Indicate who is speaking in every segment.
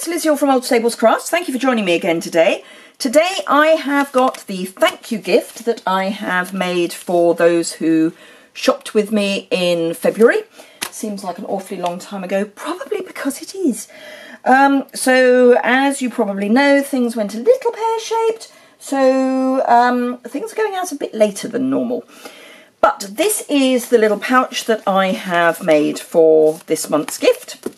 Speaker 1: it's Liz Yuille from Old Stables Crafts. Thank you for joining me again today. Today I have got the thank you gift that I have made for those who shopped with me in February. Seems like an awfully long time ago, probably because it is. So as you probably know, things went a little pear-shaped, so things are going out a bit later than normal. But this is the little pouch that I have made for this month's gift.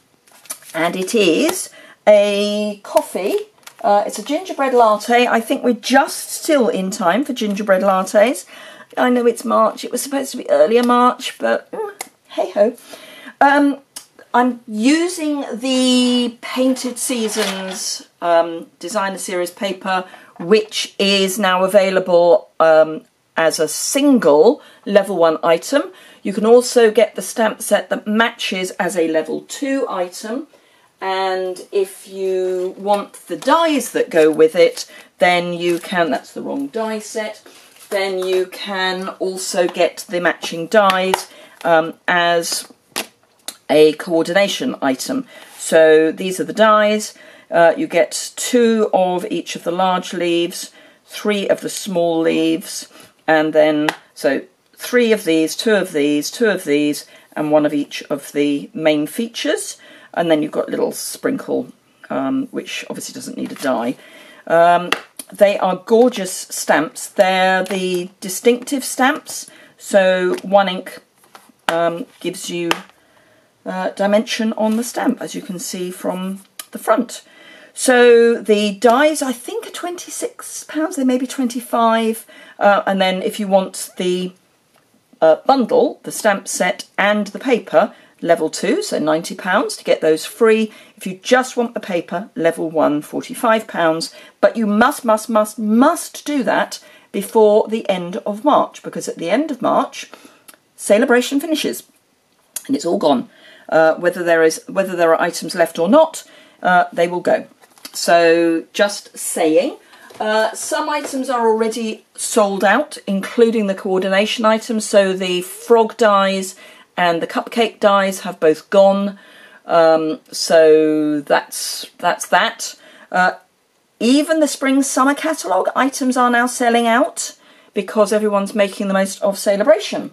Speaker 1: And it is a coffee. It's a gingerbread latte. I think we're just still in time for gingerbread lattes. I know it's March. It was supposed to be earlier March, but hey-ho. I'm using the Painted Seasons Designer Series paper, which is now available as a single level 1 item. You can also get the stamp set that matches as a level 2 item. And if you want the dies that go with it, then you can, that's the wrong die set, then you can also get the matching dies as a coordination item. So these are the dies. You get 2 of each of the large leaves, 3 of the small leaves, and then, so 3 of these, 2 of these, 2 of these, and 1 of each of the main features. And then you've got a little sprinkle, which obviously doesn't need a die. They are gorgeous stamps. They're the distinctive stamps. So 1 ink gives you dimension on the stamp, as you can see from the front. So the dies, I think, are £26. They may be 25. And then if you want the bundle, the stamp set and the paper, level 2, so £90 to get those free. If you just want the paper, level 1, £45. But you must do that before the end of March, because at the end of March, Celebration finishes and it's all gone. Whether there are items left or not, they will go. So just saying. Some items are already sold out, including the coordination items. So the frog dies and the cupcake dies have both gone. So that's that. Even the spring summer catalogue items are now selling out because everyone's making the most of Celebration.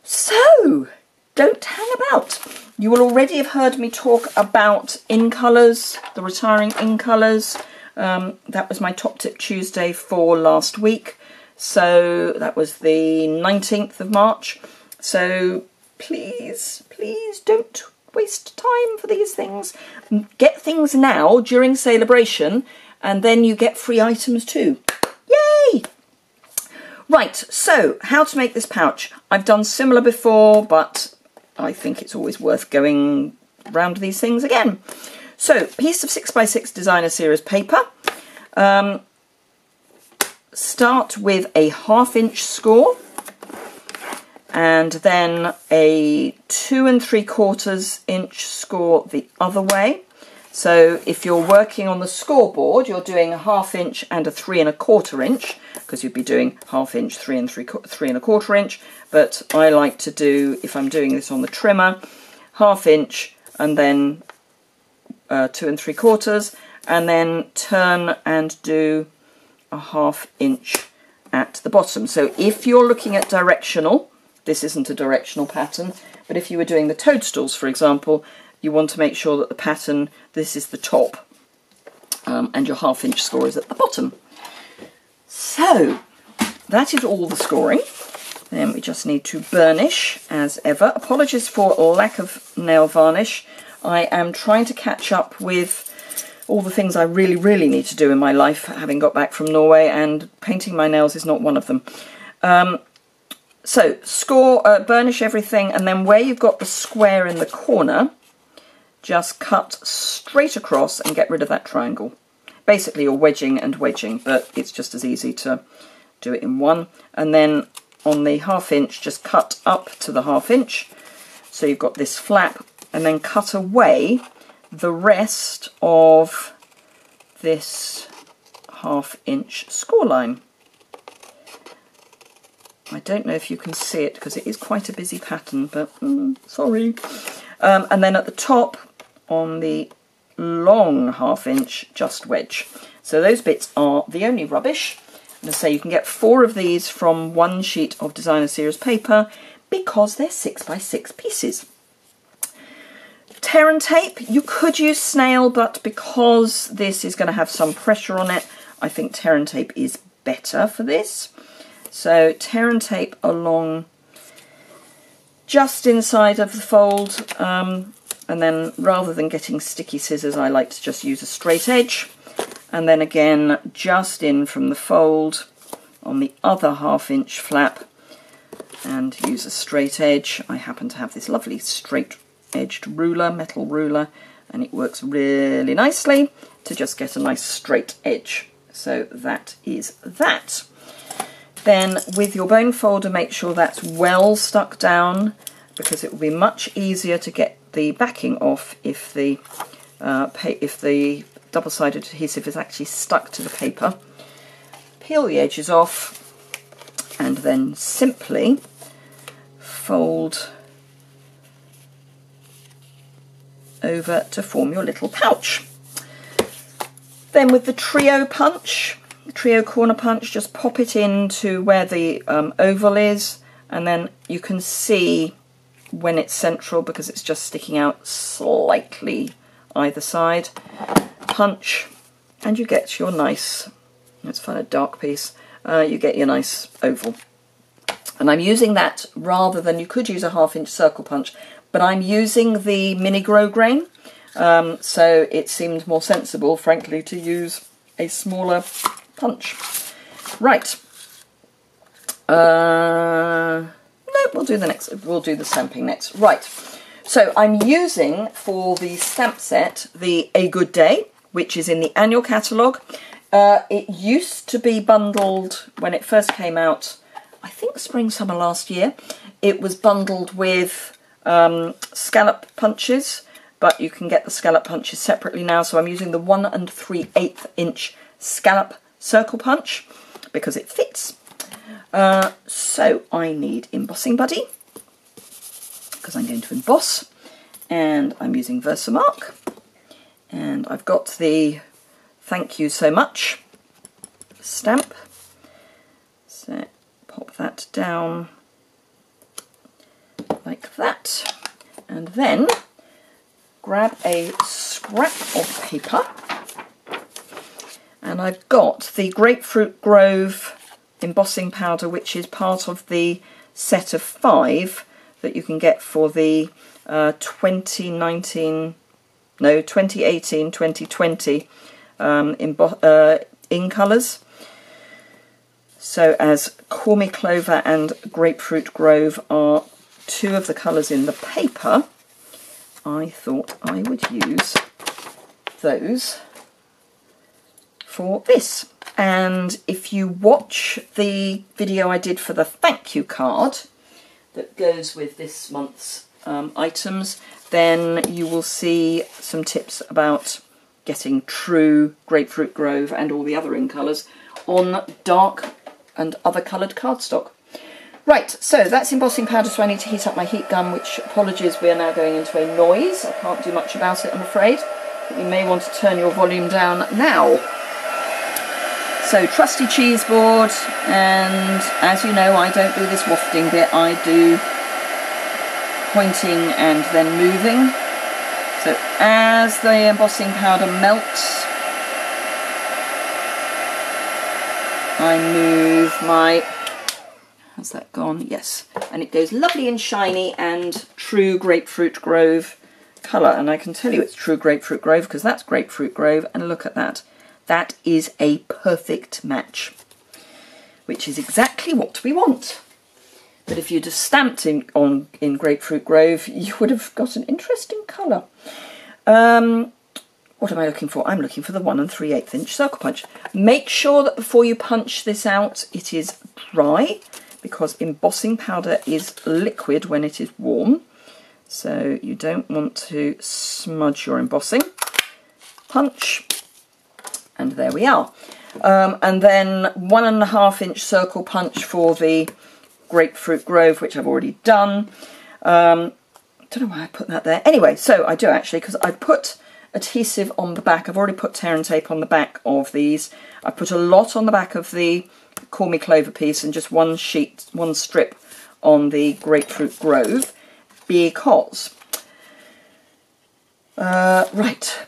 Speaker 1: So don't hang about. You will already have heard me talk about in colours, the retiring in colours. That was my Top Tip Tuesday for last week. So that was the 19th of March. So please don't waste time for these things. Get things now during Celebration, and then you get free items too. Yay! Right, so how to make this pouch. I've done similar before, but I think it's always worth going round these things again. So, piece of 6x6 Designer Series paper. Start with a 1/2 inch score, and then a 2 3/4 inch score the other way. So if you're working on the scoreboard, you're doing a 1/2 inch and a 3 1/4 inch, because you'd be doing 1/2 inch, 3 1/4 inch. But I like to do, if I'm doing this on the trimmer, 1/2 inch and then 2 3/4, and then turn and do a 1/2 inch at the bottom. So if you're looking at directional, this isn't a directional pattern, but if you were doing the toadstools, for example, you want to make sure that the pattern, this is the top, and your 1/2 inch score is at the bottom. So that is all the scoring. Then we just need to burnish as ever. Apologies for lack of nail varnish. I am trying to catch up with all the things I really need to do in my life, having got back from Norway, and painting my nails is not one of them. So burnish everything, and then where you've got the square in the corner, just cut straight across and get rid of that triangle. Basically you're wedging and wedging, but it's just as easy to do it in one. And then on the 1/2 inch, just cut up to the 1/2 inch. So you've got this flap, and then cut away the rest of this 1/2 inch score line. I don't know if you can see it because it is quite a busy pattern, but sorry. And then at the top, on the long 1/2 inch just wedge. So those bits are the only rubbish. And as I say, you can get 4 of these from 1 sheet of designer series paper because they're 6 by 6 pieces. Tear and tape, you could use snail, but because this is going to have some pressure on it, I think tear and tape is better for this. So tear and tape along just inside of the fold, and then rather than getting sticky scissors, I like to just use a straight edge, and then again just in from the fold on the other 1/2 inch flap and use a straight edge. I happen to have this lovely straight edged ruler, metal ruler, and it works really nicely to just get a nice straight edge. So that is that. Then with your bone folder, make sure that's well stuck down, because it will be much easier to get the backing off if the double-sided adhesive is actually stuck to the paper. Peel the edges off and then simply fold over to form your little pouch. Then with the trio punch, trio corner punch, just pop it into where the oval is, and then you can see when it's central because it's just sticking out slightly either side. Punch, and you get your nice, let's find a dark piece, you get your nice oval. And I'm using that rather than, you could use a 1/2 inch circle punch, but I'm using the mini grow grain, so it seemed more sensible, frankly, to use a smaller punch. Right. No, we'll do the stamping next. Right. So I'm using for the stamp set the A Good Day, which is in the annual catalogue. It used to be bundled when it first came out, I think spring, summer last year. It was bundled with scallop punches, but you can get the scallop punches separately now. So I'm using the 1 3/8 inch scallop circle punch because it fits. So I need embossing buddy because I'm going to emboss, and I'm using Versamark, and I've got the thank you so much stamp. So pop that down like that, and then grab a scrap of paper, and I've got the Grapefruit Grove embossing powder, which is part of the set of 5 that you can get for the 2018-2020 in colours. So as Call Me Clover and Grapefruit Grove are 2 of the colours in the paper, I thought I would use those for this. And if you watch the video I did for the thank you card that goes with this month's items, then you will see some tips about getting true Grapefruit Grove and all the other in colours on dark and other coloured cardstock. Right, so that's embossing powder, so I need to heat up my heat gun, which, apologies, we are now going into a noise. I can't do much about it, I'm afraid, but you may want to turn your volume down now. So trusty cheese board, and as you know, I don't do this wafting bit, I do pointing and then moving. So as the embossing powder melts, I move my, has that gone? Yes. And it goes lovely and shiny and true Grapefruit Grove colour. And I can tell you it's true Grapefruit Grove because that's Grapefruit Grove, and look at that. That is a perfect match, which is exactly what we want. But if you'd have stamped in Grapefruit Grove, you would have got an interesting colour. What am I looking for? I'm looking for the 1 3/8 inch circle punch. Make sure that before you punch this out, it is dry, because embossing powder is liquid when it is warm. So you don't want to smudge your embossing. Punch. And there we are. And then 1 1/2 inch circle punch for the Grapefruit Grove, which I've already done. Don't know why I put that there. Anyway, so I do actually, because I put adhesive on the back. I've already put tear and tape on the back of these. I put a lot on the back of the Call Me Clover piece and just one strip on the Grapefruit Grove because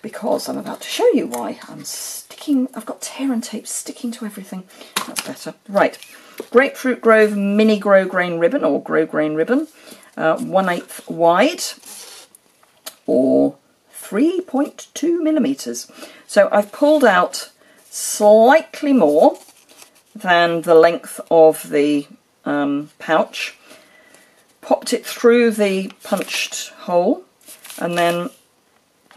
Speaker 1: because I'm about to show you why. I've got tear and tape sticking to everything. That's better. Right, Grapefruit Grove Mini Grow Grain Ribbon, or Grow Grain Ribbon, 1/8 wide, or 3.2 millimeters. So I've pulled out slightly more than the length of the pouch, popped it through the punched hole, and then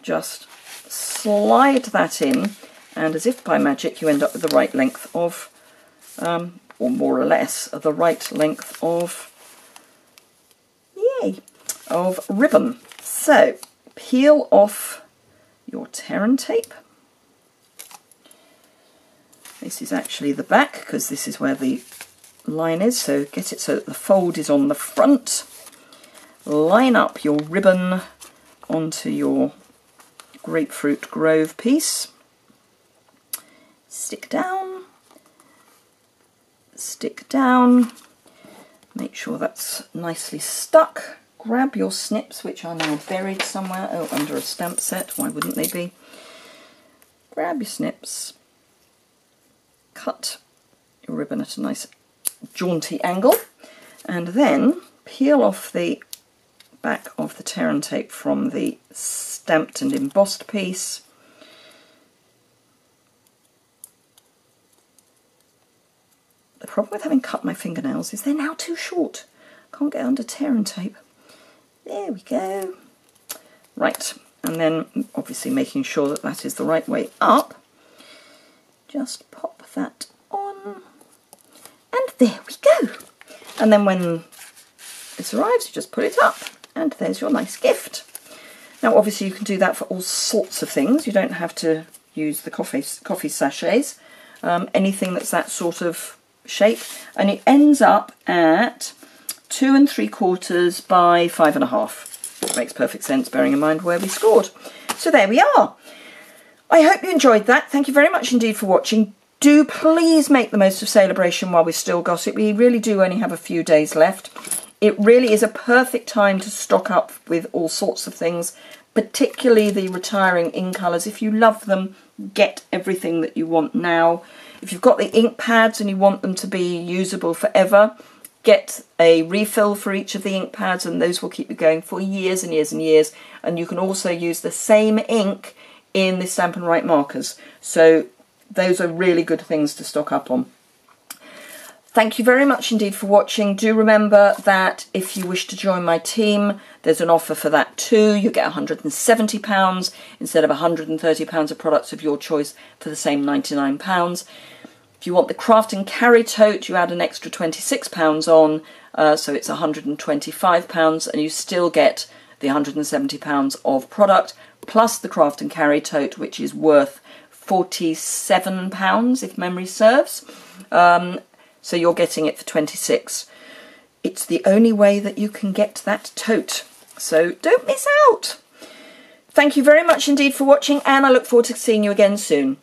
Speaker 1: just slide that in, and as if by magic you end up with the right length of, or more or less the right length of, of ribbon. So peel off your tear and tape. This is actually the back because this is where the line is, so get it so that the fold is on the front. Line up your ribbon onto your Grapefruit Grove piece. Stick down, make sure that's nicely stuck. Grab your snips, which are now buried somewhere, under a stamp set, why wouldn't they be? Grab your snips, cut your ribbon at a nice jaunty angle, and then peel off the back of the tear and tape from the stamped and embossed piece. The problem with having cut my fingernails is they're now too short. Can't get under tear and tape. There we go. Right, and then obviously making sure that that is the right way up, just pop that on, and there we go. And then when this arrives, you just put it up, and there's your nice gift. Now obviously you can do that for all sorts of things. You don't have to use the coffee sachets, anything that's that sort of shape, and it ends up at 2 3/4 by 5.5. It makes perfect sense, bearing in mind where we scored. So there we are. I hope you enjoyed that. Thank you very much indeed for watching. Do please make the most of Celebration while we've still got it. We really do only have a few days left. It really is a perfect time to stock up with all sorts of things, particularly the retiring ink colours. If you love them, get everything that you want now. If you've got the ink pads and you want them to be usable forever, get a refill for each of the ink pads, and those will keep you going for years and years and years. And you can also use the same ink in the Stamp and Write markers. So those are really good things to stock up on. Thank you very much indeed for watching. Do remember that if you wish to join my team, there's an offer for that too. You get £170 instead of £130 of products of your choice for the same £99. If you want the Craft and Carry tote, you add an extra £26 on, so it's £125, and you still get the £170 of product, plus the Craft and Carry tote, which is worth £47 if memory serves. So you're getting it for 26. It's the only way that you can get that tote, so don't miss out. Thank you very much indeed for watching, and I look forward to seeing you again soon.